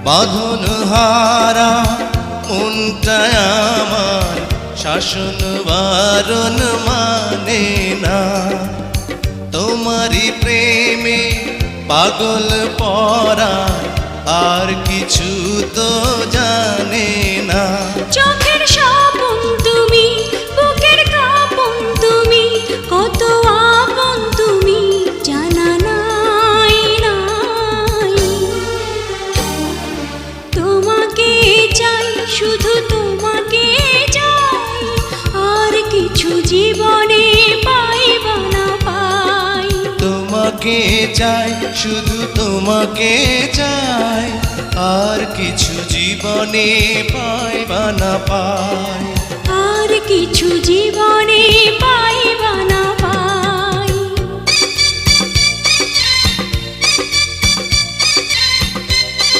বাঁধন হারা মনটা আমার শাসন বারণ মানে না। তোমারই প্রেমে পাগল পরা আর কিছু তো জানে না। চোখের স্বপন তুমি, বুকের কাঁপন তুমি, কত আপন তুমি জানা নাই নাই। তোমাকে চাই, শুধু তোমাকে চাই, আর কিছু জীবনে পাইব না পাই। তোমাকে চাই, শুধু তোমাকে চাই, আর কিছু জীবনে পাইবা না পাই। আর কিছু জীবনে পাইব না পাই।